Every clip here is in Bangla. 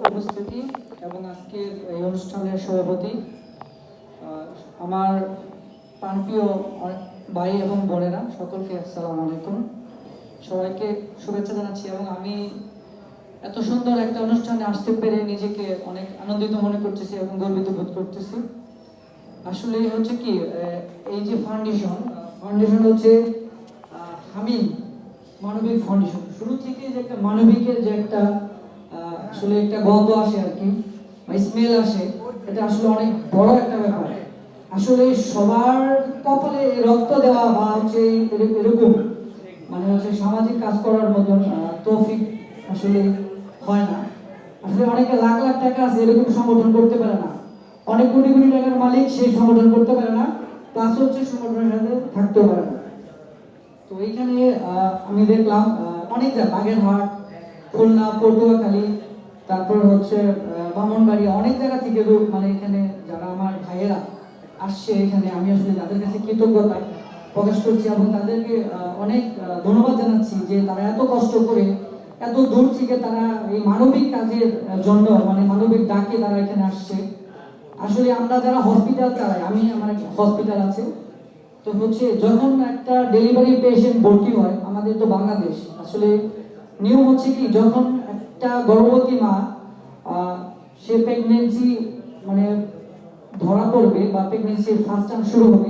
উপস্থিতি এবং আজকের এই অনুষ্ঠানের সভাপতি আমার প্রাণপ্রিয় ভাই এবং বোনেরা, সকলকে আসসালামু আলাইকুম। সবাইকে শুভেচ্ছা জানাচ্ছি এবং আমি এত সুন্দর একটা অনুষ্ঠানে আসতে পেরে নিজেকে অনেক আনন্দিত মনে করতেছি এবং গর্বিত বোধ করতেছি। আসলে হচ্ছে কি, এই যে ফাউন্ডেশন হচ্ছে হামিম মানবিক ফাউন্ডেশন। শুরু থেকে যে একটা মানবিকের যে একটা আসলে একটা গন্ধ আসে আর কি, বা স্মেল আসে, এটা আসলে অনেক বড় একটা ব্যাপার। আসলে সবার কপালে রক্ত দেওয়া বা হচ্ছে এরকম মানে হচ্ছে সামাজিক কাজ করার মতন তৌফিক আসলে হয় না। আসলে অনেকে লাখ লাখ টাকা আছে, এরকম সংগঠন করতে পারে না। অনেক কোটি কোটি টাকার মালিক সেই সংগঠন করতে পারে না, প্লাস হচ্ছে সংগঠনের সাথে থাকতেও পারে না। তো এইখানে আমি দেখলাম অনেক জায়গা, বাগেরহাট, খুলনা, পটুয়াখালী, তারপর হচ্ছে ব্রাহ্মণবাড়িয়া, অনেক জায়গা থেকে মানে এখানে যারা আমার ভাইয়েরা আসছে, এখানে আমি আসলে তাদের কাছে কৃতজ্ঞতা প্রকাশ করছি এবং তাদেরকে অনেক ধন্যবাদ জানাচ্ছি যে তারা এত কষ্ট করে এত দূর থেকে তারা এই মানবিক কাজের জন্য, মানে মানবিক ডাকে তারা এখানে আসছে। আসলে আমরা যারা হসপিটাল চালাই, আমার একটা হসপিটাল আছে, তো হচ্ছে যখন একটা ডেলিভারি পেশেন্ট ভর্তি হয়, আমাদের তো বাংলাদেশ আসলে নিয়ম হচ্ছে কি, যখন একটা গর্ভবতী মা সে প্রেগনেন্সি মানে ধরা পড়বে বা প্রেগনেন্সির ফার্স্ট টাইম শুরু হবে,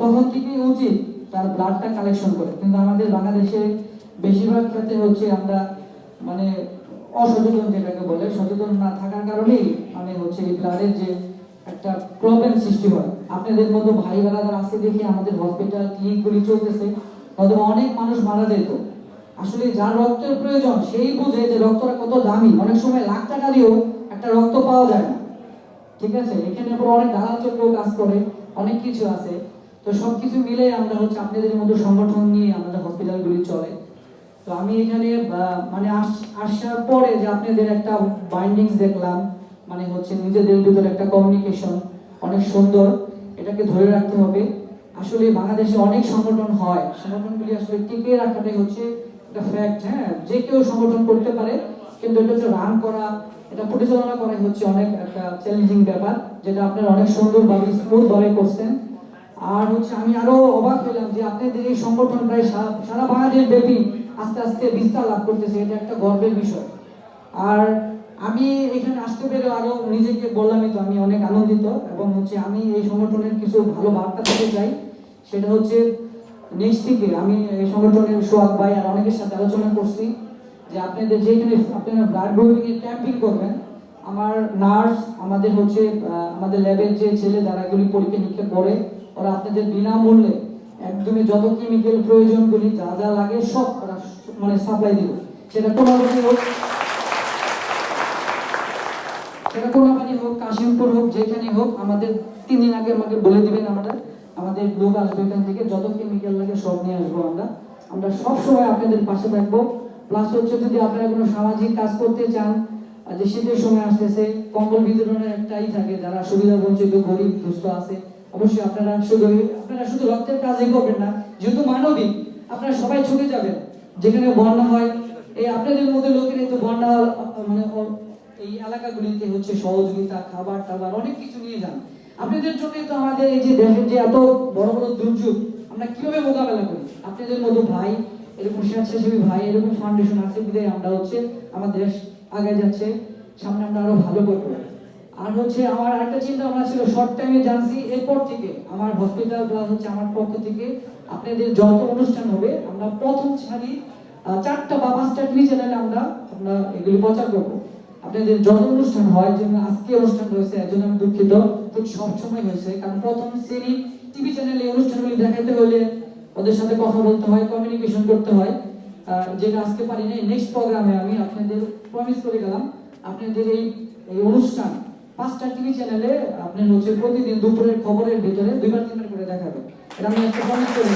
তখন থেকেই উচিত তার ব্লাডটা কালেকশন করে। কিন্তু আমাদের বাংলাদেশে বেশিরভাগ ক্ষেত্রে হচ্ছে আমরা মানে অসচেতন, যেটাকে বলে সচেতন না থাকার কারণেই মানে হচ্ছে এই ব্লাডের যে একটা প্রবলেম সৃষ্টি হয়। আপনাদের মতো ভাই বেড়াদার আছে দেখে আমাদের হসপিটাল ক্লিনিকগুলি চলতেছে, হয়তো অনেক মানুষ মারা যেত। আসলে যার রক্তের প্রয়োজন সেই বুঝে যে রক্তটা কত দামি। অনেক সময় লাখ টাকা দিয়েও একটা রক্ত পাওয়া যায় না, ঠিক আছে। এখানে আবার অনেক দালাল চক্র কাজ করে, অনেক কিছু আছে। তো সবকিছু মিলে আমরা হচ্ছে আপনাদের মতো সংগঠন নিয়ে আমাদের হসপিটালগুলি চলে। তো আমি এখানে মানে আসার পরে যে আপনাদের একটা বাইন্ডিংস দেখলাম, মানে হচ্ছে নিজেদের ভিতরে একটা কমিউনিকেশন অনেক সুন্দর, এটাকে ধরে রাখতে হবে। আসলে বাংলাদেশে অনেক সংগঠন হয়, সংগঠনগুলি আসলে টিকে রাখাটাই হচ্ছে একটা ফ্যাক্ট। হ্যাঁ, যে কেউ সংগঠন করতে পারে, কিন্তু এটা হচ্ছে রান করা, এটা পরিচালনা করাই হচ্ছে অনেক একটা চ্যালেঞ্জিং ব্যাপার, যেটা আপনারা অনেক সুন্দরভাবে স্মুথ ভাবে করছেন। আর হচ্ছে আমি আরো অবাক হলাম যে আপনাদের এই সংগঠন প্রায় সারা বাংলাদেশ ব্যাপী আস্তে আস্তে বিস্তার লাভ করতেছে, এটা একটা গর্বের বিষয়। আর আমি এখানে আসতে পেরে আরো নিজেকে বললামই তো, আমি অনেক আনন্দিত এবং হচ্ছে আমি এই সংগঠনের কিছু ভালো বার্তা দিতে চাই। সেটা হচ্ছে নেক্সট থেকে আমি এই সংগঠনের সোহাগ ভাই আর অনেকের সাথে আলোচনা করছি যে আপনাদের যেখানে আপনারা ব্লাড গ্রুপিং এর ক্যাম্পিং করবেন, আমার নার্স, আমাদের হচ্ছে আমাদের ল্যাবের যে ছেলে যারা এগুলি পরীক্ষা নিরীক্ষা করে, ওরা আপনাদের বিনামূল্যে একদমই যত কেমিক্যাল প্রয়োজনগুলি যা যা লাগে সব ওরা মানে সাপ্লাই দিব। সেটা কোনোভাবে হোক, সেটা কোনোভাবে হোক, কাশিমপুর হোক, যেখানে হোক, আমাদের 3 দিন আগে আমাকে বলে দিবেন, আমাদের লোক আসবে এখান থেকে, যত কেমিক্যাল লাগে সব নিয়ে আসবো। আমরা সব সময় আপনাদের পাশে থাকবো। প্লাস হচ্ছে যদি আপনারা কোনো সামাজিক কাজ করতে চান, যে শীতের সময় আসতেছে, কম্বল বিতরণের একটাই থাকে, যারা সুবিধা বঞ্চিত গরিব দুস্থ আছে, অবশ্যই আপনারা শুধু রক্তের কাজই করবেন না, যেহেতু মানবিক, আপনারা সবাই ছুটে যাবেন যেখানে বন্যা হয়। এই আপনাদের মধ্যে লোকের তো বন্যা মানে এই এলাকাগুলিতে হচ্ছে সহযোগিতা, খাবার টাবার অনেক কিছু নিয়ে যান। আপনাদের জন্যই তো আমাদের এই যে দেশের যে এত বড় বড় দুর্যোগ আমরা কিভাবে মোকাবেলা করি, আপনাদের মতো ভাই, এরকম স্বেচ্ছাসেবী ভাই, এরকম ফাউন্ডেশন আছে বিধায় আমরা হচ্ছে আমাদের দেশ আগে যাচ্ছে, সামনে আমরা আরো ভালো করবো। আর হচ্ছে আমার একটা চিন্তা ভাবনা ছিল, শর্ট টাইমে জানছি, এরপর থেকে আমার হসপিটাল প্লাস হচ্ছে আমার পক্ষ থেকে আপনাদের যত অনুষ্ঠান হবে, আমরা প্রথম সারি 4টা বা 5টা টিভি চ্যানেলে আমরা এগুলি প্রচার করবো। আপনাদের যত অনুষ্ঠান হয়, যেমন আজকে অনুষ্ঠান রয়েছে, এর জন্য আমি দুঃখিত, ঠিক সবসময় হয়েছে, কারণ প্রথম শ্রেণী টিভি চ্যানেলে অনুষ্ঠানগুলি দেখাতে হলে ওদের সাথে কথা বলতে হয়, কমিউনিকেশন করতে হয়, যেটা আজকে পারি না। নেক্সট প্রোগ্রামে আমি আপনাদের প্রমিস করে গেলাম, আপনাদের এই অনুষ্ঠান 5টা টিভি চ্যানেলে আপনার হচ্ছে প্রতিদিন দুপুরের খবরের ভিতরে 2-3বার করে দেখাবে, এটা আমি একটা প্রমিস করে।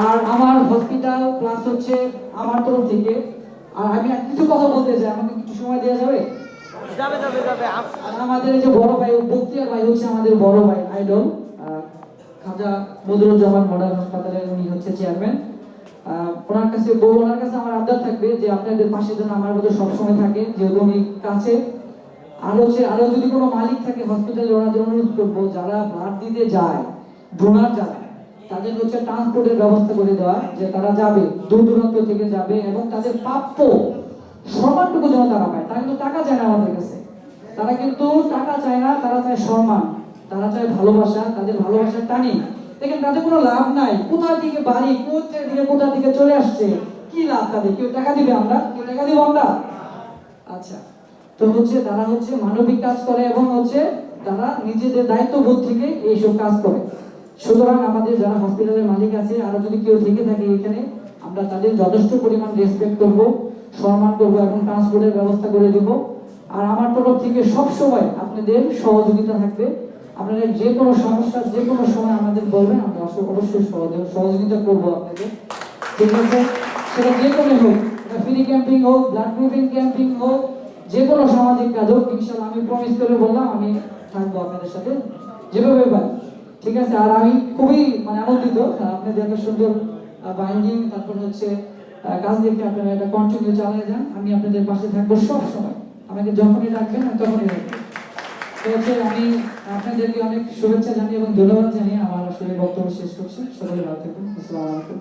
আর আমার হসপিটাল প্লাস হচ্ছে আমার তরফ থেকে, আর আমি কিছু কথা বলতে চাই, আমাকে কিছু সময় দেওয়া যাবে? যাবে যাবে যাবে। আর আমাদের যে বড় ভাই বক্তিয়ার ভাই হচ্ছে আমাদের বড় ভাই আইডল, খাজা মনিরুজ্জামান মডেল হাসপাতালের উনি হচ্ছে চেয়ারম্যান। ওনার কাছে আমার আবদার থাকবে যে আপনাদের পাশে যেন আমার মতো সবসময় থাকে, যেহেতু উনি কাছে। আর হচ্ছে আরো যদি কোনো মালিক থাকে হসপিটালে, ওনাদের অনুরোধ করবো যারা ব্লাড দিতে যায়, ডোনার যারা, তাদের হচ্ছে ট্রান্সপোর্টের ব্যবস্থা করে দেওয়া, যে তারা যাবে, দূর দূরান্ত থেকে যাবে এবং তাদের প্রাপ্য সম্মানটুকু যেন তারা পায়। তারা কিন্তু টাকা চায় না আমাদের কাছে, তারা কিন্তু টাকা চায় না, তারা চায় সম্মান, তারা চায় ভালোবাসা, তাদের ভালোবাসার টানি। দেখেন তাদের কোনো লাভ নাই, কোথা থেকে বাড়ি, কোথা থেকে চলে আসছে, কি লাভ তাদের? কেউ টাকা দিবে? আমরা কেউ টাকা দিব আমরা? আচ্ছা, তো হচ্ছে তারা হচ্ছে মানবিক কাজ করে এবং হচ্ছে তারা নিজেদের দায়িত্ববোধ থেকে এইসব কাজ করে। সুতরাং আমাদের যারা হসপিটালের মালিক আছে, আরো যদি কেউ থেকে থাকে এখানে, আমরা তাদের যথেষ্ট পরিমাণ রেসপেক্ট করব, সম্মান করব এবং ট্রান্সপোর্টের ব্যবস্থা করে দেব। আর আমার তরফ থেকে সব সময় আপনাদের সহযোগিতা থাকবে। আপনাদের যে কোনো সমস্যা যে কোনো সময় আমাদের বলবেন, আমরা অবশ্যই সহযোগিতা করব আপনাদের, ঠিক আছে? সেটা যে কোনো হোক, ফ্রি ক্যাম্পিং হোক, ব্লাড গ্রুপিং ক্যাম্পিং হোক, যে কোনো সামাজিক কাজ হোক, ইনশাআল্লাহ আমি প্রমিস করে বললাম আমি থাকবো আপনাদের সাথে যেভাবে পারি, ঠিক আছে? আর আমি খুবই আনন্দিত আপনাদের এত সুন্দর বাইন্ডিং, তারপর হচ্ছে কাজ দেখে আপনারা এটা কন্টিনিউ চালিয়ে যান। আমি আপনাদের পাশে থাকবো সব সময়, আমাকে যখনই ডাকবেন আমি তখনই ডাকবো। তো হচ্ছে আমি আপনাদেরকে অনেক শুভেচ্ছা জানিয়ে এবং ধন্যবাদ জানিয়ে আমার আসলে বক্তব্য শেষ করছি। সকলে ভালো থাকুন। আসসালামু আলাইকুম।